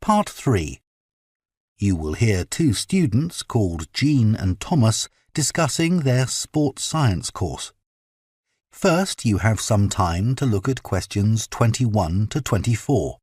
Part 3. You will hear two students called Jeanne and Thomas discussing their sports science course. First, you have some time to look at questions 21 to 24.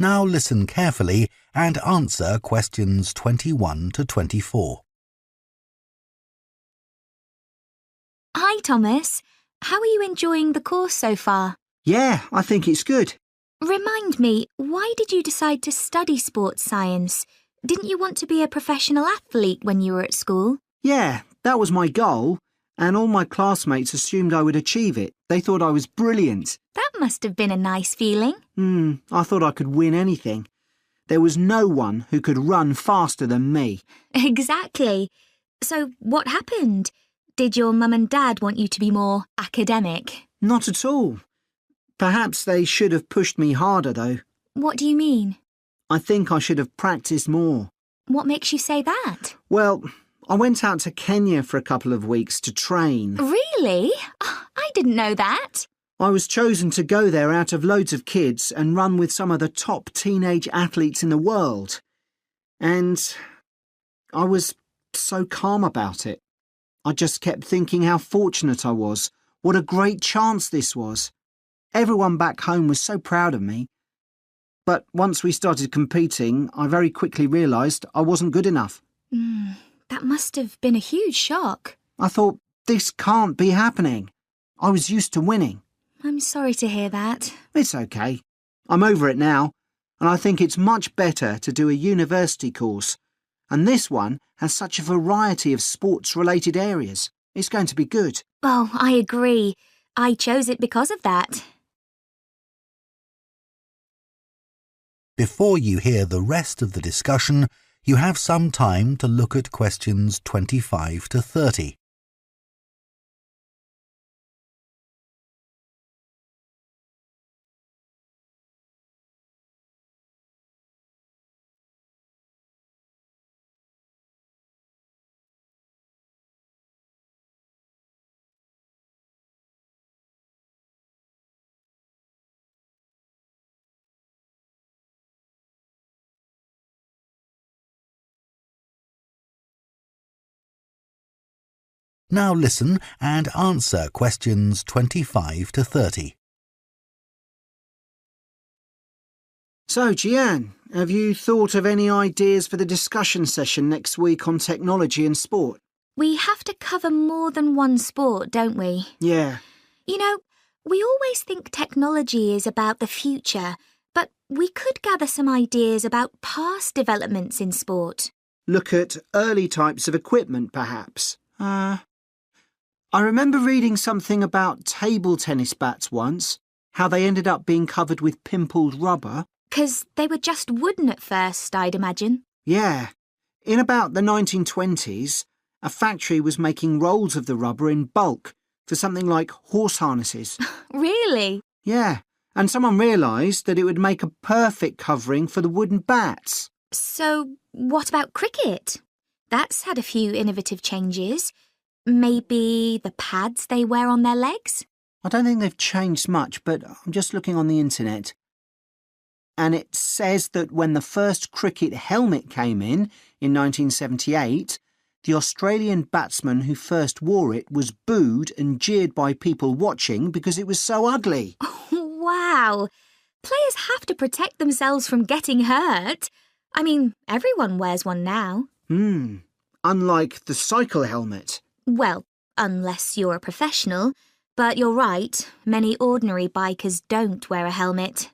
Now listen carefully and answer questions 21 to 24. Hi, Thomas. How are you enjoying the course so far? Yeah, I think it's good. Remind me, why did you decide to study sports science? Didn't you want to be a professional athlete when you were at school? Yeah, that was my goal, and all my classmates assumed I would achieve it. They thought I was brilliant. That must have been a nice feeling. I thought I could win anything. There was no one who could run faster than me. Exactly. So what happened? Did your mum and dad want you to be more academic? Not at all. Perhaps they should have pushed me harder, though. What do you mean? I think I should have practiced more. What makes you say that? Well, I went out to Kenya for a couple of weeks to train. Really? I didn't know that. I was chosen to go there out of loads of kids and run with some of the top teenage athletes in the world. And I was so calm about it. I just kept thinking how fortunate I was. What a great chance this was. Everyone back home was so proud of me. But once we started competing, I very quickly realised I wasn't good enough. That must have been a huge shock. I thought, this can't be happening. I was used to winning. I'm sorry to hear that. It's okay. I'm over it now, and I think it's much better to do a university course. And this one has such a variety of sports-related areas. It's going to be good. Oh, I agree. I chose it because of that. Before you hear the rest of the discussion, you have some time to look at questions 25 to 30. Now listen and answer questions 25 to 30. So, Jeanne, have you thought of any ideas for the discussion session next week on technology and sport? We have to cover more than one sport, don't we? Yeah. You know, we always think technology is about the future, but we could gather some ideas about past developments in sport. Look at early types of equipment, perhaps. I remember reading something about table tennis bats once, how they ended up being covered with pimpled rubber. 'Cause they were just wooden at first, I'd imagine. Yeah. In about the 1920s, a factory was making rolls of the rubber in bulk for something like horse harnesses. Really? Yeah, and someone realised that it would make a perfect covering for the wooden bats. So, what about cricket? That's had a few innovative changes. Maybe the pads they wear on their legs? I don't think they've changed much, but I'm just looking on the internet. And it says that when the first cricket helmet came in 1978, the Australian batsman who first wore it was booed and jeered by people watching because it was so ugly. Wow! Players have to protect themselves from getting hurt. I mean, everyone wears one now. Unlike the cycle helmet. Well, unless you're a professional. But you're right, many ordinary bikers don't wear a helmet.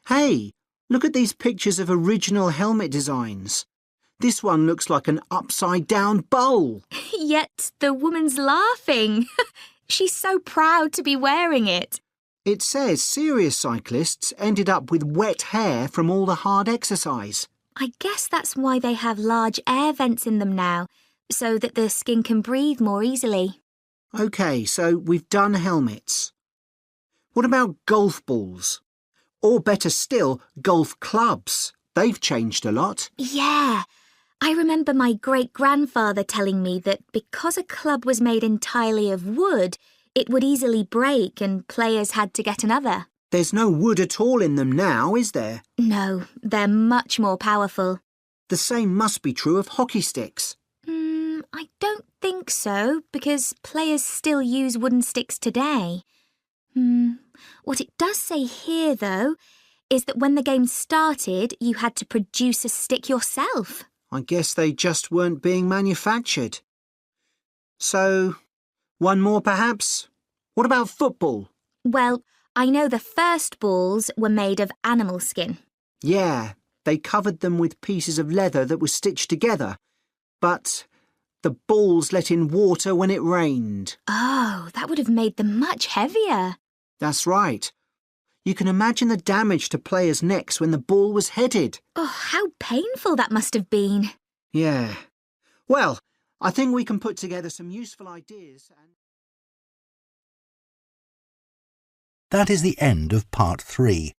Hey, look at these pictures of original helmet designs. This one looks like an upside-down bowl. Yet the woman's laughing. She's so proud to be wearing it. It says serious cyclists ended up with wet hair from all the hard exercise. I guess that's why they have large air vents in them now, so that the skin can breathe more easily. OK, so we've done helmets. What about golf balls? Or better still, golf clubs. They've changed a lot. Yeah. I remember my great-grandfather telling me that because a club was made entirely of wood, it would easily break and players had to get another. There's no wood at all in them now, is there? No, they're much more powerful. The same must be true of hockey sticks. I don't think so, because players still use wooden sticks today. What it does say here, though, is that when the game started, you had to produce a stick yourself. I guess they just weren't being manufactured. So, one more perhaps? What about football? Well, I know the first balls were made of animal skin. Yeah, they covered them with pieces of leather that were stitched together. But the balls let in water when it rained. Oh, that would have made them much heavier. That's right. You can imagine the damage to players' necks when the ball was headed. Oh, how painful that must have been. Yeah. Well, I think we can put together some useful ideas and... That is the end of part 3.